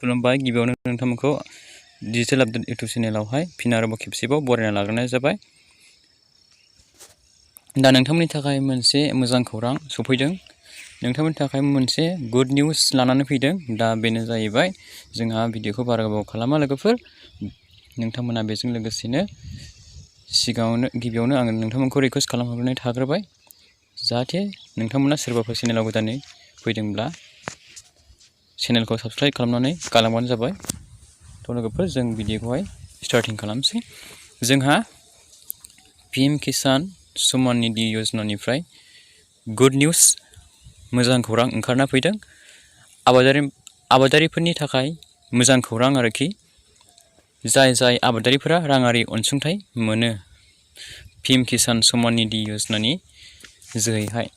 खुलुमबाय गिबियावनो नोंथांमोनखौ digital update YouTube चेनेलावहाय फिन आरोबाव खेबसेबाव बरायना लाग्रोनाय जाबाय। दा नोंथांमोननि थाखाय मोनसे मोजां खौरां सफैदों। नोंथांमोननि थाखाय मोनसे गुड निउस लानानै फैदों। दा बेनो जाहैबाय जोंहा भिडिअखौ बारा गोबाव खालामा लोगोफोर। नोंथांमोना बेजों लोगोसेनो गिबियावनो आङो नोंथांमोनखौ रिकुवेस्ट खालामहरनाय थाग्रोबाय जाहाथे नोंथांमोना सोरबाफोर चेनेलाव गोदानै फैदोंब्ला चेनेलखौ साबस्क्राइब खालामनानै गालांबानो जाबाय। थ' लोगोफोर जों भिडिअखौहाय स्टार्टिं खालामसै। जोंहा PM किसान सम्मान निधि योजनानिफ्राय गुड निउस मोजां खौरां ओंखारना फैदों। आबादारिफोरनि थाखाय मोजां खौरां आरोखि। जाय आबादारिफोरा राङारि अनसुंथाइ मोनो PM किसान सम्मान निधि योजनानि जोहैहाय,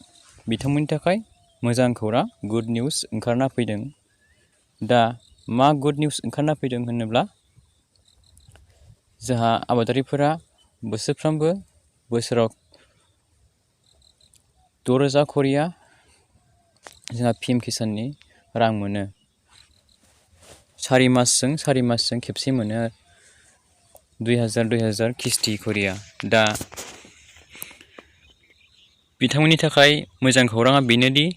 बिथांमोननि थाखाय मोजां खौरां गुड निउस ओंखारना फैदों। दा मा गुड निउस ओंखारना फैदों होनोब्ला, जोंहा आबादारिफोरा बोसोरफ्रोमबो बोसोराव 6,000 करिया जोंहा PM किसाननि रां मोनो। 4 मासजों खेबसे मोनो 2,000 किस्ति करिया। दा बिथांमोननि थाखाय मोजां खौराङा बेनोदि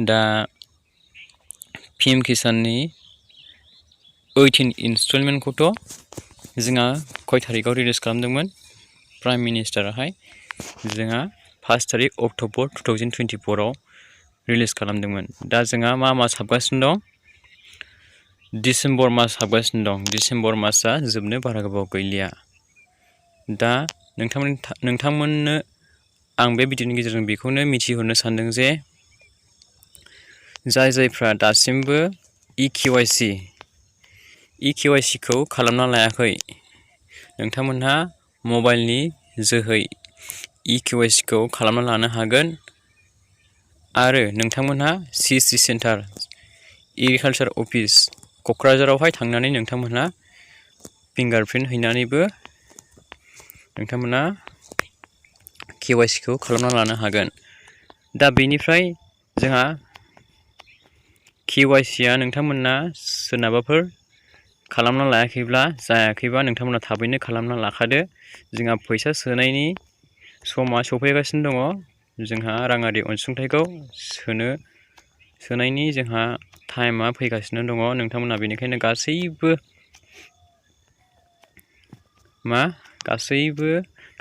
दा PM किसाननि 18 इनस्टलमेन्टखौथ' जोंहा खय थारिखआव रिलिज खालामदोंमोन प्राइम मिनिस्टाराहाय, जोंहा 1 तारिख अक्ट'बर 2024 आव रिलिज खालामदोंमोन। दा जोंहा मा मास हाबगासिनो दं? डिसेम्बर मास हाबगासिनो दं। डिसेम्बर मासआ जोबनो बारा गोबाव गैलिया। दा नोंथांमोननो आं बे भिडिअनि गेजेरजों बेखौनो मिथिहरनो सानदों जे जायफ्रा दासिमबो EKYC खौ खालामना लायाखै, नोंथांमोनहा मबाइलनि जोहै EKYC खौ खालामना लानो हागोन। आरो नोंथांमोनहा CC सेन्टार एग्रिकालचार अफिस क'क्राझारावहाय थांनानै नोंथांमोनहा फिंगारप्रिन्ट हैनानैबो नोंथांमोनहा KYC खौ खालामना लानो हागोन। दा बेनिफ्राय जोंहा KYC आ नोंथांमोनहा सोरनाबाफोर खालामना जायाखैबा नोंथांमोना थाबैनो खालामना लाखादो। जोंहा फैसा सोनायनि समा सफैगासिनो दङ। जोंहा राङारि अनसुंथाइखौ सोनायनि जोंहा टाइमा फैगासिनो दङ। नोंथांमोना बेनिखायनो गासैबो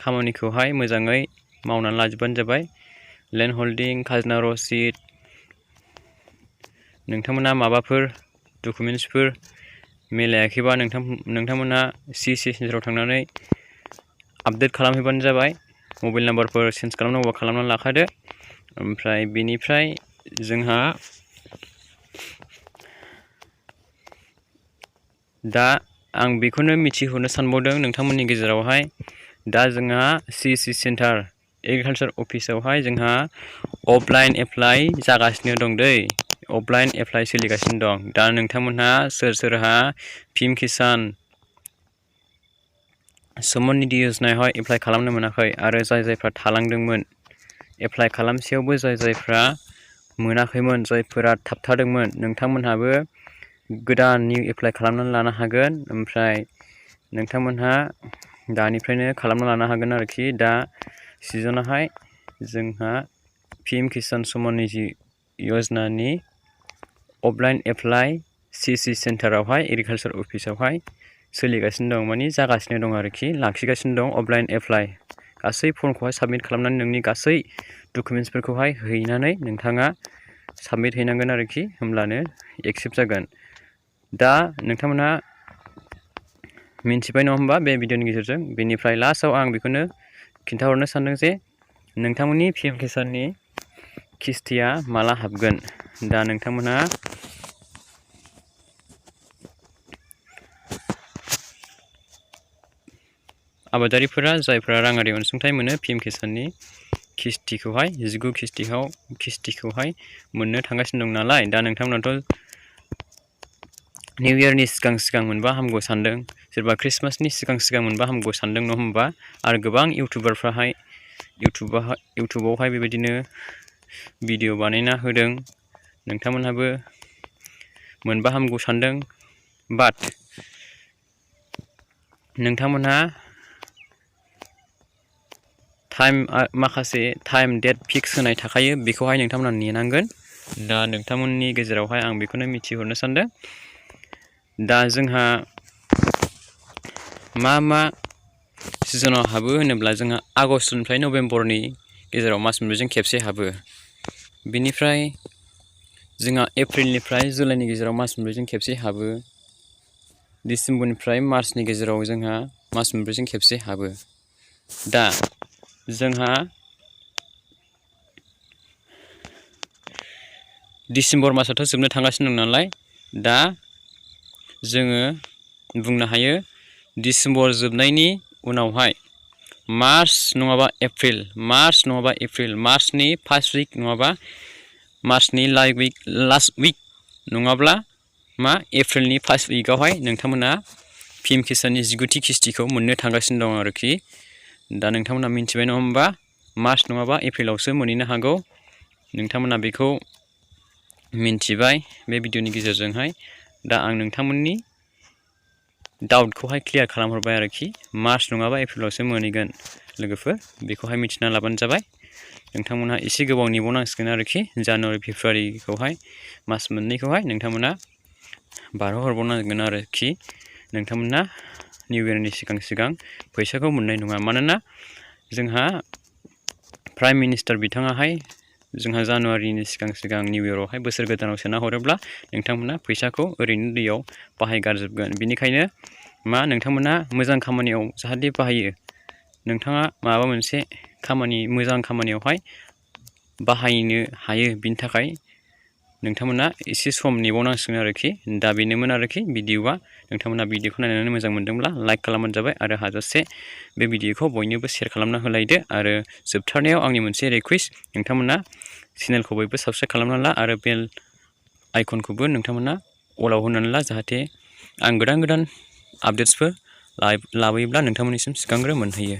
खामानिखौहाय मोजाङै मावनानै लाजोबबानो जाबाय। लेन्ड हल्डिं, खाजोना रसिद, नोंथांमोना माबाफोर डकुमेन्टसफोर मिलायाखैबा नोंथांमोनहा CC सेन्टाराव थांनानै आपडेट खालामहैबानो जाबाय। मबाइल नाम्बारफोर चेन्ज खालामनांगौबा खालामनानै लाखादो। ओमफ्राय बेनिफ्राय जोंहा दा आं बेखौनो मिथिहरनो सानबावदों नोंथांमोननि गेजेरावहाय, दा जोंहा CC सेन्टार एग्रिकालचार अफिसावहाय जोंहा अफलाइन एप्लाइ जागासिनो दं दै। अफलाइन एप्लाइ सोलिगासिनो दं। दा नोंथांमोनहा सोरहा PM किसान सम्मान निधि योजनायावहाय एप्लाइ खालामनो मोनाखै आरो जायफ्रा थालांदोंमोन एप्लाइ खालामसेयावबो जायफ्रा मोनाखैमोन, जायफोरा थाबथादोंमोन, नोंथांमोनहाबो गोदान निउ एप्लाइ खालामनानै लानो हागोन। ओमफ्राय नोंथांमोनहा दानिफ्रायनो खालामना लानो हागोन आरोखि। दा सिजनाहाय जोंहा PM किसान Samman Nidhi योजनानि offline apply CC सेन्टारावहाय agriculture अफिसावहाय सोलिगासिनो दं, मानि जागासिनो दं आरोखि, लाखिगासिनो दं अफलाइन एप्लाइ। गासै फर्मखौहाय साबमिट खालामनानै नोंनि गासै डकुमेन्टसफोरखौहाय हैनानै नोंथाङा साबमिट हैनांगोन आरोखि, होमब्लानो एक्सेप्ट जागोन। दा नोंथांमोनहा मिन्थिबाय नङा होमबा बे भिडिअनि गेजेरजों। बेनिफ्राय लास्टआव आं बेखौनो खिन्थाहरनो सानदों जे नोंथांमोननि PM किसाननि किस्तिया माला हाबगोन। दा नोंथांमोनहा आबादारिफोरा जायफ्रा राङारि अनसुंथाइ मोनो PM किसाननि किस्तिखौहाय 19 किस्तिखौहाय मोननो थांगासिनो दं नालाय, दा नोंथांमोनाथ' निउ इयारनि सिगां मोनबा हामगौ सानदों, सोरबा ख्रिस्टमासनि सिगां मोनबा हामगौ सानदों नङा होमबा। आरो गोबां इउटुबारफ्राहाय इउटुबावहाय बेबायदिनो भिडिअ बानायना होदों। नोंथांमोनहाबो मोनबा हामगौ सानदों बाट नोंथांमोनहा माखासे टाइम डेट फिक्स होनाय थाखायो बेखौहाय नोंथांमोना नेनांगोन दा नोंथांमोननि गेजेरावहाय आं बेखौनो मिथिहरनो सानदों दा जोंहा मा सिजनाव हाबो होनोब्ला जोंहा आगष्टनिफ्राय नभेम्बरनि गेजेराव मास मोनब्रैजों खेबसे हाबो बिनिफ्राय जोंहा एप्रिलनिफ्राय जुलाइनि गेजेराव मास मोनब्रैजों खेबसे हाबो डिसेम्बरनिफ्राय मार्चनि गेजेराव जोंहा मास मोनब्रैजों खेबसे हाबो दा जोंहा डिसेम्बर मासाथ' जोबनो थांगासिनो दं नालाय दा जोङो बुंनो हायो डिसेम्बर जोबनायनि उनावहाय मार्च नङाबा एप्रिल मार्चनि फार्स्ट उइक नङाबा मार्चनि लास्ट उइक नङाब्ला एप्रिलनि फार्स्ट उइकआवहाय नोंथांमोना PM किसाननि 19थि किस्तिखौ मोननो थांगासिनो दं आरोखि दा नोंथांमोना मिथिबाय नङा होमबा मार्च नङाबा एप्रिलावसो मोनहैनो हागौ नोंथांमोना बेखौ मिथिबाय बे भिडिअनि गेजेरजोंहाय दा आं नोंथांमोननि डाउटखौहाय क्लियार खालामहरबाय आरोखि मार्च नङाबा एप्रिलावसो मोनहैगोन लोगोफोर बेखौहाय मिथिना लाबानो जाबाय नोंथांमोनहा एसे गोबाव नेबावनांसिगोन आरोखि जानुवारि फेब्रुवारिखौहाय मास मोननैखौहाय नोंथांमोना बारहोहरबावनांगोन आरोखि नोंथांमोना निउ इयारनि सिगां फैसाखौ मोननाय नङा मानोना जोंहा प्राइम मिनिस्टार बिथाङाहाय जोंहा जानुवारिनि सिगां निउ इयारावहाय बोसोर गोदानाव सोना हरोब्ला नोंथांमोना फैसाखौ ओरैनो दैयाव बाहायगारजोबगोन बिनिखायनो नोंथांमोना मोजां खामानियाव जाहाथे बाहायो नोंथाङा माबा मोनसे मोजां खामानियावहाय बाहायनो हायो बिनि थाखाय नोंथांमोना एसे सम नेबावनांसिगोन आरोखि दा बेनोमोन आरोखि भिडिअआ नोंथांमोना भिडिअखौ नायनानै मोजां मोनदोंब्ला लाइक खालामबानो जाबाय आरो हाजासे बे भिडिअखौ बयनोबो शेयार खालामना होलायदो आरो जोबथारनायाव आंनि मोनसे रिक्वेस्ट नोंथांमोना चेनेलखौ बयबो साबस्क्राइब खालामना ला आरो बेल आइकनखौबो नोंथांमोना अलाव होनानै ला जाहाथे आं गोदान आपडेट्सफोर लाबोयोब्ला नोंथांमोननिसिम सिगांग्रो मोनहैयो